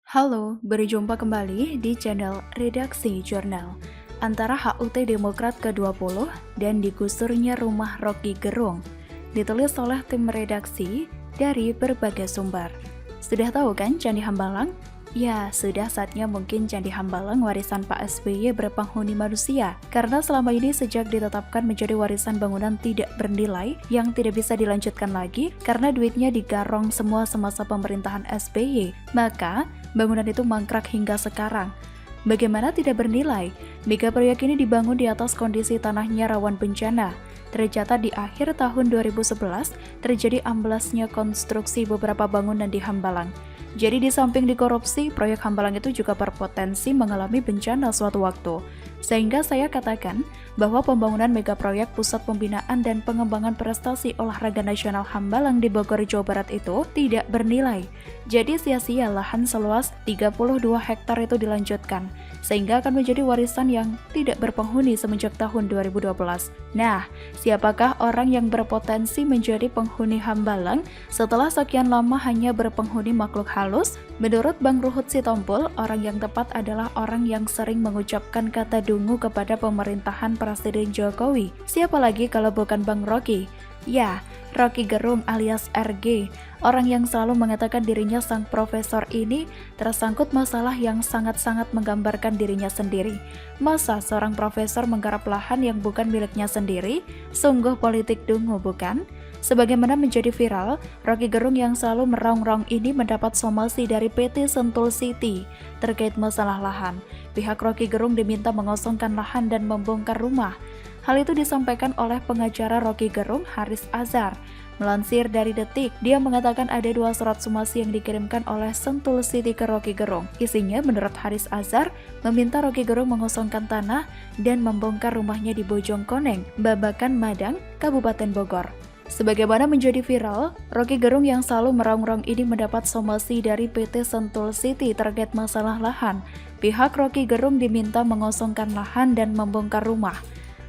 Halo, berjumpa kembali di channel Redaksi Jurnal. Antara HUT Demokrat ke-20 dan digusturnya rumah Rocky Gerung, ditulis oleh tim redaksi dari berbagai sumber. Sudah tahu kan Candi Hambalang? Ya, sudah saatnya mungkin Candi Hambalang warisan Pak SBY berpenghuni manusia. Karena selama ini sejak ditetapkan menjadi warisan bangunan tidak bernilai yang tidak bisa dilanjutkan lagi karena duitnya digarong semua semasa pemerintahan SBY, maka bangunan itu mangkrak hingga sekarang. Bagaimana tidak bernilai? Mega proyek ini dibangun di atas kondisi tanahnya rawan bencana. Tercatat di akhir tahun 2011 terjadi amblasnya konstruksi beberapa bangunan di Hambalang. Jadi di samping dikorupsi, proyek Hambalang itu juga berpotensi mengalami bencana suatu waktu. Sehingga saya katakan bahwa pembangunan mega proyek Pusat Pembinaan dan Pengembangan Prestasi Olahraga Nasional Hambalang di Bogor, Jawa Barat itu tidak bernilai. Jadi sia-sia lahan seluas 32 hektar itu dilanjutkan, sehingga akan menjadi warisan yang tidak berpenghuni semenjak tahun 2012. Nah, siapakah orang yang berpotensi menjadi penghuni Hambalang setelah sekian lama hanya berpenghuni makhluk halus? Menurut Bang Ruhut Sitompul, orang yang tepat adalah orang yang sering mengucapkan kata dungu kepada pemerintahan Presiden Jokowi. Siapa lagi kalau bukan Bang Rocky? Ya, Rocky Gerung alias RG, orang yang selalu mengatakan dirinya sang profesor ini tersangkut masalah yang sangat-sangat menggambarkan dirinya sendiri. Masa seorang profesor menggarap lahan yang bukan miliknya sendiri? Sungguh politik dungu, bukan? Sebagaimana menjadi viral, Rocky Gerung yang selalu meraung-raung ini mendapat somasi dari PT Sentul City terkait masalah lahan. Pihak Rocky Gerung diminta mengosongkan lahan dan membongkar rumah. Hal itu disampaikan oleh pengacara Rocky Gerung, Haris Azhar. Melansir dari Detik, dia mengatakan ada 2 surat somasi yang dikirimkan oleh Sentul City ke Rocky Gerung. Isinya menurut Haris Azhar, meminta Rocky Gerung mengosongkan tanah dan membongkar rumahnya di Bojongkoneng, Babakan Madang, Kabupaten Bogor. Sebagaimana menjadi viral, Rocky Gerung yang selalu meraung-raung ini mendapat somasi dari PT Sentul City terkait masalah lahan. Pihak Rocky Gerung diminta mengosongkan lahan dan membongkar rumah.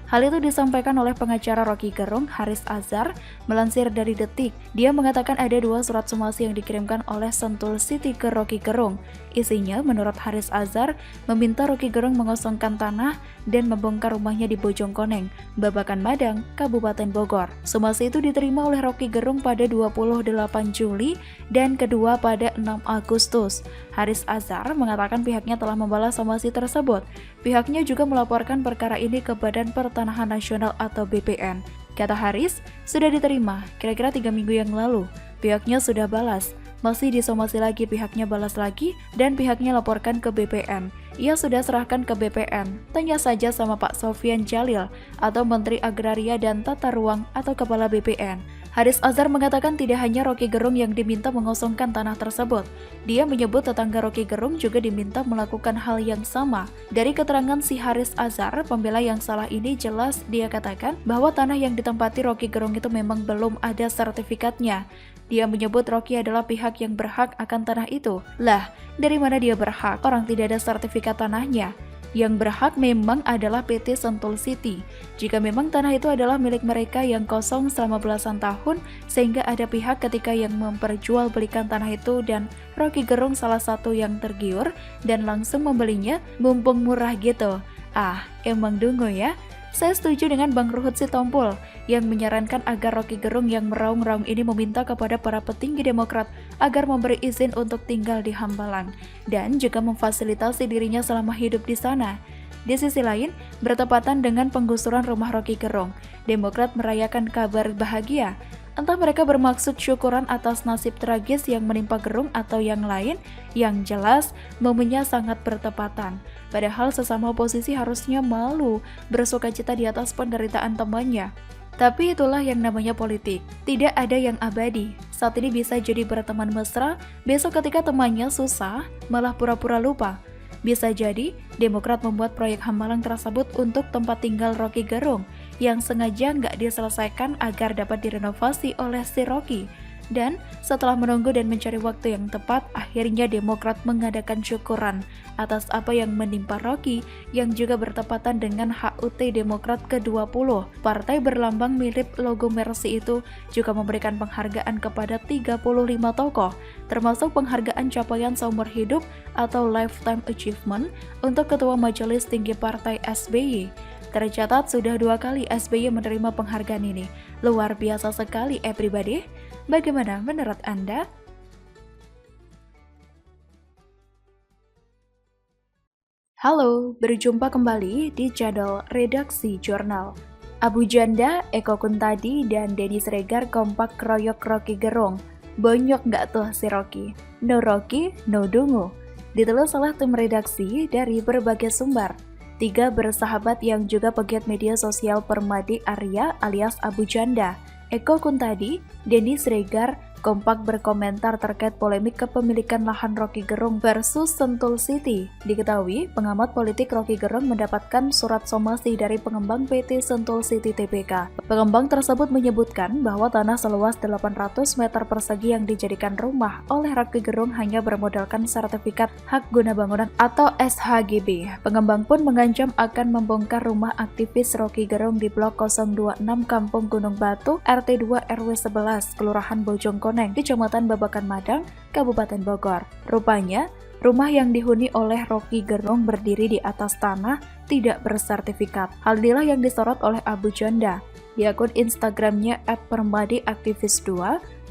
Hal itu disampaikan oleh pengacara Rocky Gerung, Haris Azhar, melansir dari Detik. Dia mengatakan ada 2 surat somasi yang dikirimkan oleh Sentul City ke Rocky Gerung. Isinya, menurut Haris Azhar, meminta Rocky Gerung mengosongkan tanah dan membongkar rumahnya di Bojongkoneng, Babakan Madang, Kabupaten Bogor. Somasi itu diterima oleh Rocky Gerung pada 28 Juli dan kedua pada 6 Agustus. Haris Azhar mengatakan pihaknya telah membalas somasi tersebut. Pihaknya juga melaporkan perkara ini ke Badan Pertanahan Nasional atau BPN. Kata Haris, sudah diterima, kira-kira 3 minggu yang lalu. Pihaknya sudah balas. Masih disomasi lagi, pihaknya balas lagi, dan pihaknya laporkan ke BPN. Ia sudah serahkan ke BPN. Tanya saja sama Pak Sofyan Jalil atau Menteri Agraria dan Tata Ruang atau Kepala BPN. Haris Azhar mengatakan tidak hanya Rocky Gerung yang diminta mengosongkan tanah tersebut. Dia menyebut tetangga Rocky Gerung juga diminta melakukan hal yang sama. Dari keterangan si Haris Azhar, pembela yang salah ini jelas dia katakan bahwa tanah yang ditempati Rocky Gerung itu memang belum ada sertifikatnya. Dia menyebut Rocky adalah pihak yang berhak akan tanah itu. Lah, dari mana dia berhak? Orang tidak ada sertifikat tanahnya. Yang berhak memang adalah PT Sentul City. Jika memang tanah itu adalah milik mereka yang kosong selama belasan tahun, sehingga ada pihak ketika yang memperjualbelikan tanah itu dan Rocky Gerung salah satu yang tergiur dan langsung membelinya, mumpung murah gitu. Ah, emang dungu ya? Saya setuju dengan Bang Ruhut Sitompul yang menyarankan agar Rocky Gerung yang meraung-raung ini meminta kepada para petinggi Demokrat agar memberi izin untuk tinggal di Hambalang dan juga memfasilitasi dirinya selama hidup di sana. Di sisi lain, bertepatan dengan penggusuran rumah Rocky Gerung, Demokrat merayakan kabar bahagia. Entah mereka bermaksud syukuran atas nasib tragis yang menimpa Gerung atau yang lain, yang jelas momennya sangat bertepatan. Padahal sesama oposisi harusnya malu bersukacita di atas penderitaan temannya. Tapi itulah yang namanya politik. Tidak ada yang abadi. Saat ini bisa jadi berteman mesra, besok ketika temannya susah, malah pura-pura lupa. Bisa jadi, Demokrat membuat proyek Hambalang tersebut untuk tempat tinggal Rocky Gerung yang sengaja nggak diselesaikan agar dapat direnovasi oleh si Rocky. Dan setelah menunggu dan mencari waktu yang tepat, akhirnya Demokrat mengadakan syukuran atas apa yang menimpa Rocky yang juga bertepatan dengan HUT Demokrat ke-20. Partai berlambang mirip logo Mercy itu juga memberikan penghargaan kepada 35 tokoh, termasuk penghargaan capaian seumur hidup atau Lifetime Achievement untuk Ketua Majelis Tinggi Partai SBY. Tercatat sudah 2 kali SBY menerima penghargaan ini. Luar biasa sekali everybody. Bagaimana menurut Anda? Halo, berjumpa kembali di channel Redaksi Jurnal. Abu Janda, Eko Kuntadi, dan Denny Sregar kompak keroyok Rocky Gerung. Bonyok nggak tuh si Rocky? No Rocky, no dungu. Ditulis oleh tim redaksi dari berbagai sumber. 3 bersahabat yang juga pegiat media sosial Permadi Arya alias Abu Janda, Eko Kuntadi, Denny Sregar kompak berkomentar terkait polemik kepemilikan lahan Rocky Gerung versus Sentul City. Diketahui, pengamat politik Rocky Gerung mendapatkan surat somasi dari pengembang PT Sentul City Tbk. Pengembang tersebut menyebutkan bahwa tanah seluas 800 meter persegi yang dijadikan rumah oleh Rocky Gerung hanya bermodalkan sertifikat hak guna bangunan atau SHGB. Pengembang pun mengancam akan membongkar rumah aktivis Rocky Gerung di Blok 026 Kampung Gunung Batu, RT 2 RW 11, Kelurahan Bojongkoneng, Kecamatan Babakan Madang, Kabupaten Bogor. Rupanya, rumah yang dihuni oleh Rocky Gerung berdiri di atas tanah tidak bersertifikat. Hal inilah yang disorot oleh Abu Janda di akun Instagramnya @permadiaktivis2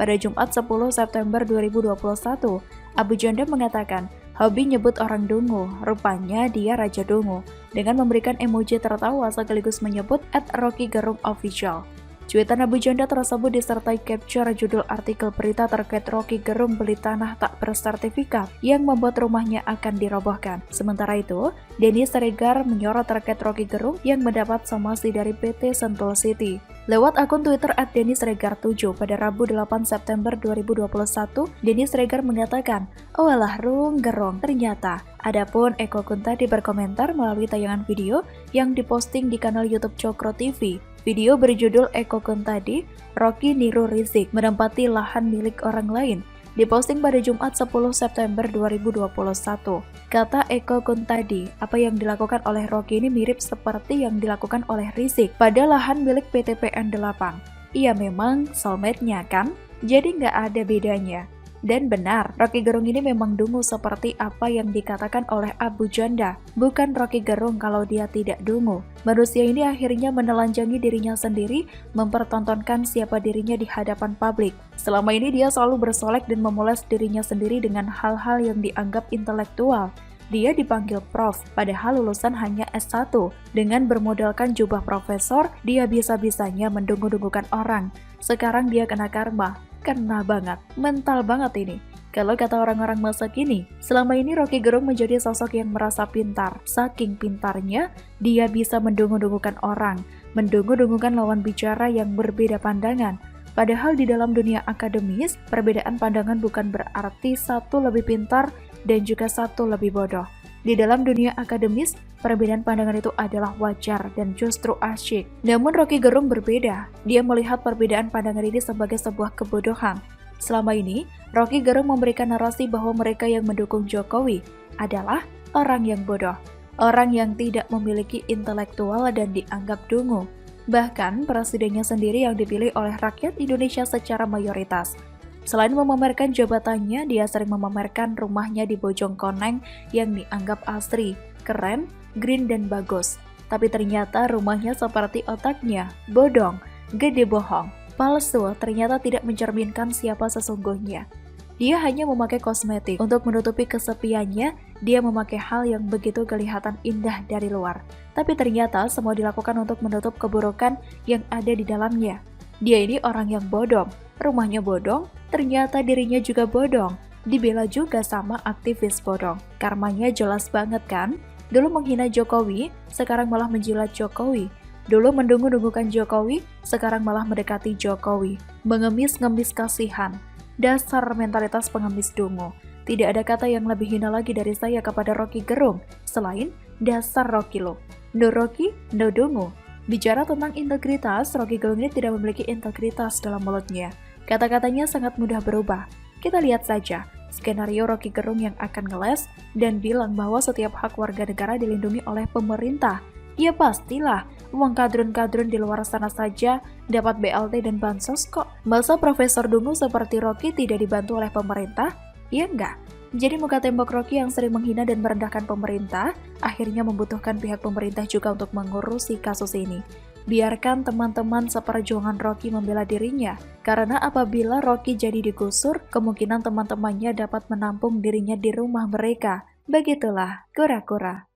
pada Jumat 10 September 2021. Abu Janda mengatakan, hobi nyebut orang dungu, rupanya dia Raja Dungu, dengan memberikan emoji tertawa sekaligus menyebut @RockyGerungOfficial. Cuitan Abu Janda tersebut disertai capture judul artikel berita terkait Rocky Gerung beli tanah tak bersertifikat yang membuat rumahnya akan dirobohkan. Sementara itu, Denny Sregar menyorot terkait Rocky Gerung yang mendapat somasi dari PT Sentul City. Lewat akun Twitter @DennySregar7 pada Rabu 8 September 2021, Denny Sregar mengatakan, "Oalah Rung Gerung, ternyata." Adapun Eko Kuntadi berkomentar melalui tayangan video yang diposting di kanal YouTube Cokro TV. Video berjudul Eko Kuntadi, Rocky niru Rizik menempati lahan milik orang lain, diposting pada Jumat 10 September 2021. Kata Eko Kuntadi, apa yang dilakukan oleh Rocky ini mirip seperti yang dilakukan oleh Rizik pada lahan milik PT PN8. Iya memang soulmate-nya kan? Jadi nggak ada bedanya. Dan benar, Rocky Gerung ini memang dungu seperti apa yang dikatakan oleh Abu Janda. Bukan Rocky Gerung kalau dia tidak dungu. Manusia ini akhirnya menelanjangi dirinya sendiri, mempertontonkan siapa dirinya di hadapan publik. Selama ini dia selalu bersolek dan memoles dirinya sendiri dengan hal-hal yang dianggap intelektual. Dia dipanggil prof, padahal lulusan hanya S1. Dengan bermodalkan jubah profesor, dia bisa-bisanya mendungu-dungukan orang. Sekarang dia kena karma. Kena banget, mental banget ini. Kalau kata orang-orang masa kini, selama ini Rocky Gerung menjadi sosok yang merasa pintar. Saking pintarnya, dia bisa mendungu-dungukan orang, mendungu-dungukan lawan bicara yang berbeda pandangan. Padahal di dalam dunia akademis, perbedaan pandangan bukan berarti satu lebih pintar dan juga satu lebih bodoh. Di dalam dunia akademis, perbedaan pandangan itu adalah wajar dan justru asyik. Namun Rocky Gerung berbeda. Dia melihat perbedaan pandangan ini sebagai sebuah kebodohan. Selama ini, Rocky Gerung memberikan narasi bahwa mereka yang mendukung Jokowi adalah orang yang bodoh, orang yang tidak memiliki intelektual dan dianggap dungu. Bahkan, presidennya sendiri yang dipilih oleh rakyat Indonesia secara mayoritas. Selain memamerkan jabatannya, dia sering memamerkan rumahnya di Bojongkoneng yang dianggap asri, keren, green, dan bagus. Tapi ternyata rumahnya seperti otaknya, bodong, gede bohong, palsu, ternyata tidak mencerminkan siapa sesungguhnya. Dia hanya memakai kosmetik untuk menutupi kesepiannya, dia memakai hal yang begitu kelihatan indah dari luar. Tapi ternyata semua dilakukan untuk menutup keburukan yang ada di dalamnya. Dia ini orang yang bodong, rumahnya bodong, ternyata dirinya juga bodong. Dibela juga sama aktivis bodong. Karmanya jelas banget kan? Dulu menghina Jokowi, sekarang malah menjilat Jokowi. Dulu mendungu-dungukan Jokowi, sekarang malah mendekati Jokowi. Mengemis-ngemis kasihan. Dasar mentalitas pengemis dungu. Tidak ada kata yang lebih hina lagi dari saya kepada Rocky Gerung, selain dasar Rocky lo. No Rocky, no dungu. Bicara tentang integritas, Rocky Gerung ini tidak memiliki integritas dalam mulutnya. Kata-katanya sangat mudah berubah. Kita lihat saja skenario Rocky Gerung yang akan ngeles dan bilang bahwa setiap hak warga negara dilindungi oleh pemerintah. Ya pastilah, uang kadrun-kadrun di luar sana saja dapat BLT dan bansos kok. Masa Profesor Dungu seperti Rocky tidak dibantu oleh pemerintah? Ya enggak. Jadi muka tembok Rocky yang sering menghina dan merendahkan pemerintah, akhirnya membutuhkan pihak pemerintah juga untuk mengurusi kasus ini. Biarkan teman-teman seperjuangan Rocky membela dirinya, karena apabila Rocky jadi digusur, kemungkinan teman-temannya dapat menampung dirinya di rumah mereka. Begitulah kura-kura.